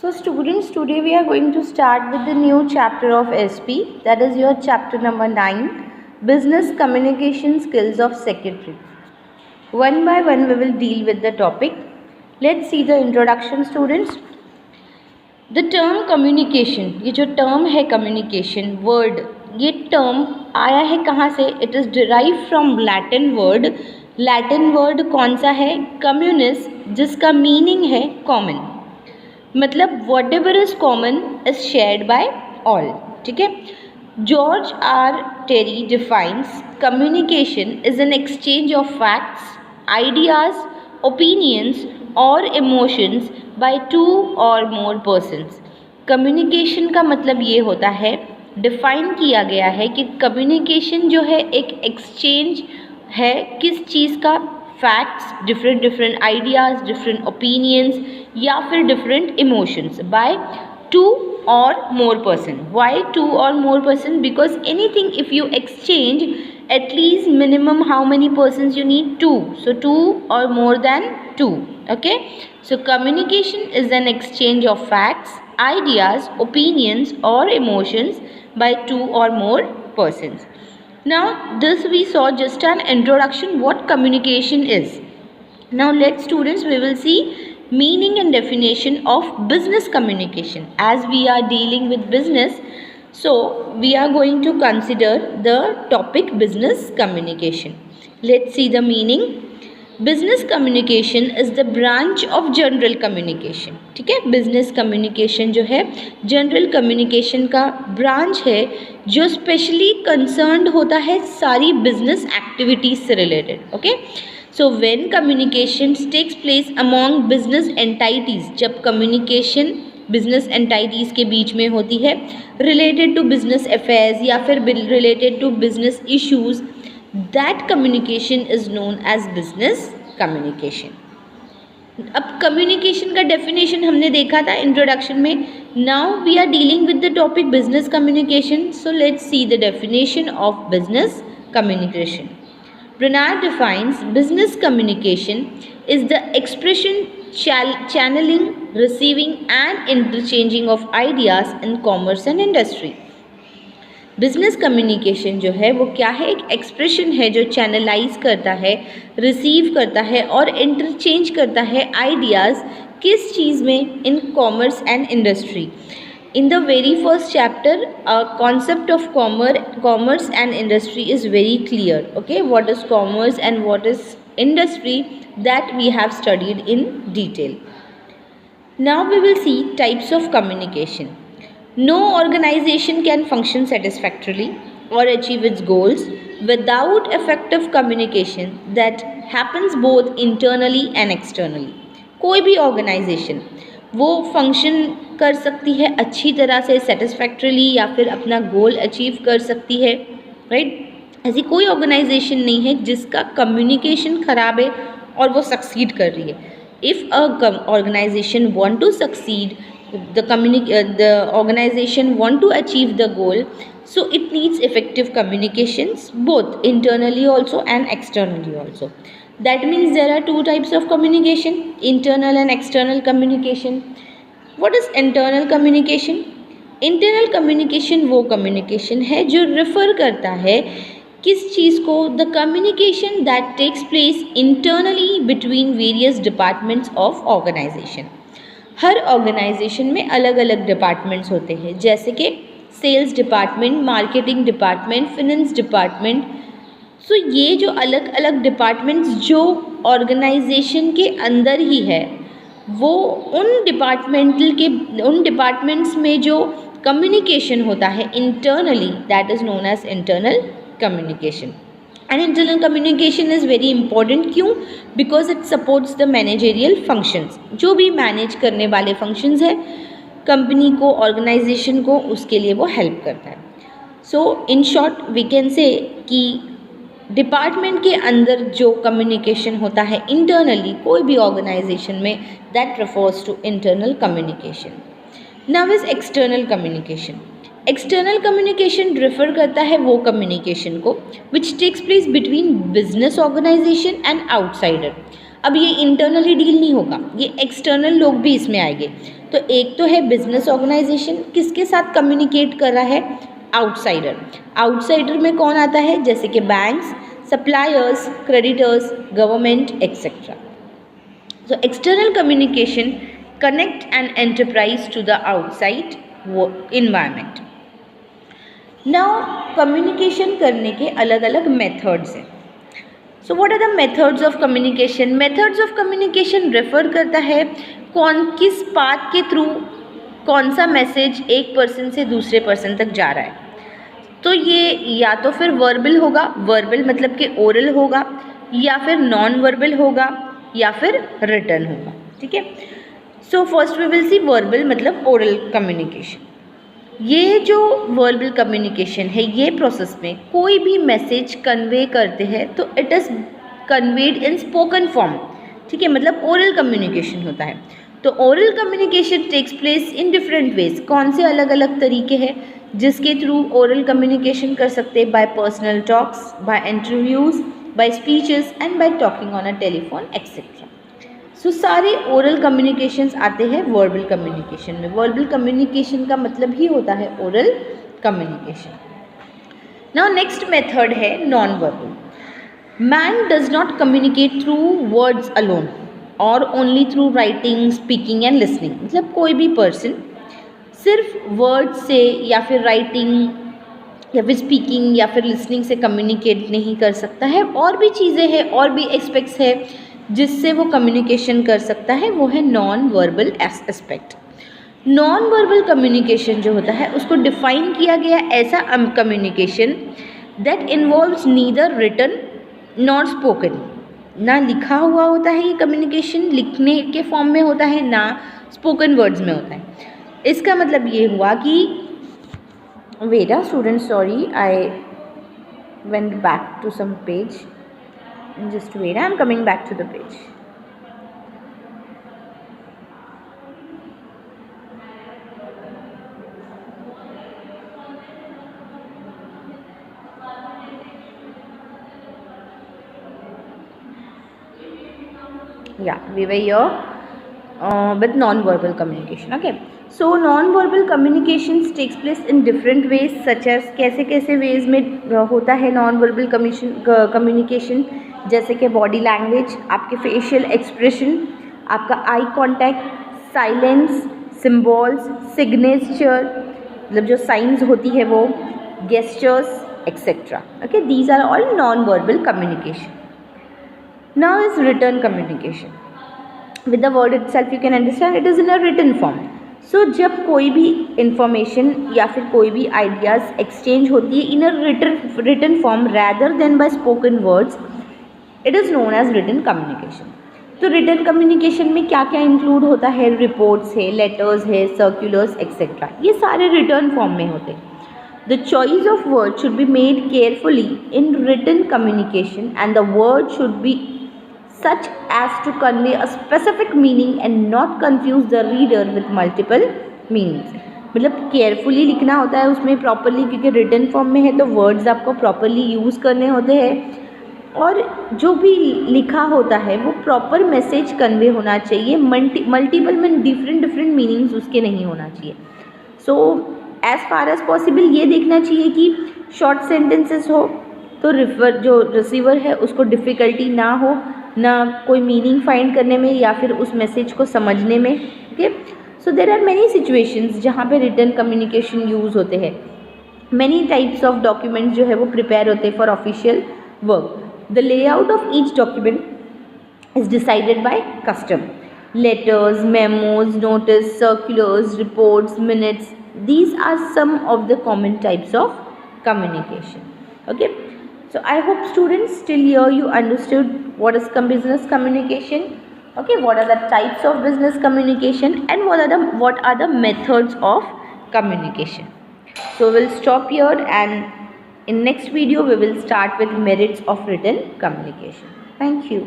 So students, today we are going to start with the new chapter of SP, that is your chapter number 9, Business Communication Skills of Secretary. One by one we will deal with the topic. Let's see the introduction students. The term communication, ये जो term है communication word, ये term आया है कहाँ से? It is derived from Latin word. Latin word कौन सा है? Communis, जिसका meaning है common. मतलब whatever is common is shared by all. ठीक है. George R Terry defines communication is an exchange of facts, ideas, opinions और emotions by two और मोर पर्सन्स. कम्युनिकेशन का मतलब ये होता है, डिफाइन किया गया है कि कम्युनिकेशन जो है एक एक्सचेंज है किस चीज़ का? Facts, different ideas, different opinions या फिर डिफरेंट इमोशंस बाय टू और मोर पर्सन. वाई टू और more person? Because anything if you exchange at least minimum how many persons you need? Two. So two or more than two. Okay. So communication is an exchange of facts, ideas, opinions or emotions by two or more persons. Now this we saw just an introduction what communication is. Now let's students we will see meaning and definition of business communication. As we are dealing with business, so we are going to consider the topic business communication. Let's see the meaning. Business communication is the branch of general communication. ठीक है. business communication जो है general communication का branch है जो specially concerned होता है सारी business activities से related. Okay. So when communications takes place among business entities, जब communication बिजनेस एंटाइटीज के बीच में होती है रिलेटेड टू बिजनेस अफेयर्स या फिर related to business issues, that communication is known as business communication. अब कम्युनिकेशन का डेफिनेशन हमने देखा था इंट्रोडक्शन में. Now we are dealing with the topic business communication. So let's see the definition of business communication. Bernard defines business communication is the expression, channeling, receiving and interchanging of ideas in commerce and industry. Business communication जो है वो क्या है? एक expression है जो channelise करता है, रिसीव करता है और इंटरचेंज करता है आइडियाज़. किस चीज़ में? In commerce and industry. In the very first chapter, concept of commerce and industry is very clear. Okay, what is commerce and what is industry, that we have studied in detail. Now we will see types of communication. No organization can function satisfactorily or achieve its goals without effective communication that happens both internally and externally. कोई भी organisation वो function कर सकती है अच्छी तरह से, सेटिस्फैक्टरीली, या फिर अपना गोल अचीव कर सकती है. राइट. ऐसी कोई ऑर्गेनाइजेशन नहीं है जिसका कम्युनिकेशन ख़राब है और वो सक्सीड कर रही है. If a organisation want to succeed, the organization want to achieve the goal, so it needs effective communications both internally also and externally also. That means there are two types of communication, internal and external communication. What is internal communication? Internal communication वो communication है जो refer करता है किस चीज़ को? The communication that takes place internally between various departments of organisation. हर organisation में अलग अलग डिपार्टमेंट्स होते हैं, जैसे कि sales department, marketing department, finance department. So ये जो अलग अलग डिपार्टमेंट्स जो ऑर्गेनाइजेशन के अंदर ही है, वो उन डिपार्टमेंट्स में जो कम्युनिकेशन होता है internally, that is known as internal communication. And internal communication is very important. क्यों? Because it supports the managerial functions. जो भी मैनेज करने वाले फंक्शंस है कंपनी को, ऑर्गेनाइजेशन को, उसके लिए वो हेल्प करता है. So in short we can say कि डिपार्टमेंट के अंदर जो कम्युनिकेशन होता है इंटरनली कोई भी ऑर्गेनाइजेशन में, that refers to internal communication. Now is external communication. External communication refer करता है वो कम्युनिकेशन को which takes place between business organisation and outsider. अब ये इंटरनली डील नहीं होगा, ये एक्सटर्नल लोग भी इसमें आएंगे। तो एक तो है बिजनेस ऑर्गेनाइजेशन, किसके साथ कम्युनिकेट कर रहा है, आउटसाइडर। आउटसाइडर में कौन आता है, जैसे कि banks, suppliers, creditors, government etcetera. So external communication connect an enterprise to the outside environment. Now communication करने के अलग अलग methods हैं. So what are the methods of communication? Methods of communication refer करता है किस पाथ के थ्रू कौन सा मैसेज एक पर्सन से दूसरे पर्सन तक जा रहा है। तो ये या तो फिर वर्बल होगा, वर्बल मतलब कि ओरल होगा, या फिर नॉन वर्बल होगा, या फिर रिटर्न होगा। ठीक है, so first we will see verbal मतलब ओरल कम्युनिकेशन। ये जो वर्बल कम्युनिकेशन है, ये प्रोसेस में कोई भी मैसेज कन्वे करते हैं तो it is conveyed in spoken form. ठीक है, मतलब ओरल कम्युनिकेशन होता है। तो oral communication takes place in different ways. कौन से अलग अलग तरीके हैं जिसके थ्रू ओरल कम्युनिकेशन कर सकते हैं? By personal talks, by interviews, by speeches and by talking on a telephone etc. So सारे oral communications आते हैं verbal communication में। verbal communication का मतलब ही होता है oral communication. Now next method है non-verbal. Man does not communicate through words alone or only through writing, speaking and listening. मतलब कोई भी person सिर्फ words से या फिर writing या फिर स्पीकिंग या फिर लिसनिंग से कम्युनिकेट नहीं कर सकता है। और भी चीज़ें हैं, और भी एस्पेक्ट्स है जिससे वो कम्युनिकेशन कर सकता है, वो है non verbal aspect. Non verbal communication जो होता है उसको डिफाइन किया गया ऐसा communication that involves neither written not spoken. ना लिखा हुआ होता है ये कम्युनिकेशन, लिखने के फॉर्म में होता है, ना स्पोकन वर्ड्स में होता है। इसका मतलब ये हुआ कि wait a student, sorry, I went back to some page, just wait, I am coming back to the page. Yeah, we were here with non-verbal communication. Okay, so non-verbal communications takes place in different ways such as कैसे कैसे ways में होता है non-verbal communication, जैसे कि body language, आपके facial expression, आपका eye contact, silence, symbols, signature, मतलब जो signs होती है वो, gestures etc. Okay, these are all non-verbal communication. Now is written communication. With the word itself you can understand it is in a written form. So जब कोई भी information या फिर कोई भी ideas exchange होती है in a written form rather than by spoken words, it is known as written communication. तो written communication में क्या क्या include होता है? reports है, letters है, circulars etc. ये सारे written form में होते हैं. The choice of words should be made carefully in written communication and the word should be such as to convey a specific meaning and not confuse the reader with multiple meanings. मतलब carefully लिखना होता है उसमें properly, क्योंकि written form में है तो words आपको प्रॉपरली यूज़ करने होते हैं और जो भी लिखा होता है वो प्रॉपर मैसेज कन्वे होना चाहिए। मल्टीपल में डिफरेंट मीनिंग्स उसके नहीं होना चाहिए। So as far as possible ये देखना चाहिए कि शॉर्ट सेंटेंसेस हो तो जो रिसीवर है उसको डिफ़िकल्टी ना हो, ना कोई मीनिंग फाइंड करने में या फिर उस मैसेज को समझने में। Okay, so there are many situations जहाँ पे रिटन कम्युनिकेशन यूज़ होते हैं। मैनी टाइप्स ऑफ डॉक्यूमेंट्स जो है वो प्रिपेयर होते हैं for official work. The layout of each document is decided by custom. Letters, memos, notice, circulars, reports, minutes, these are some of the common types of communication. Okay, so I hope students till here you understood what is business communication. Okay, what are the types of business communication and what are the methods of communication. So we'll stop here and in next video we will start with merits of written communication. Thank you.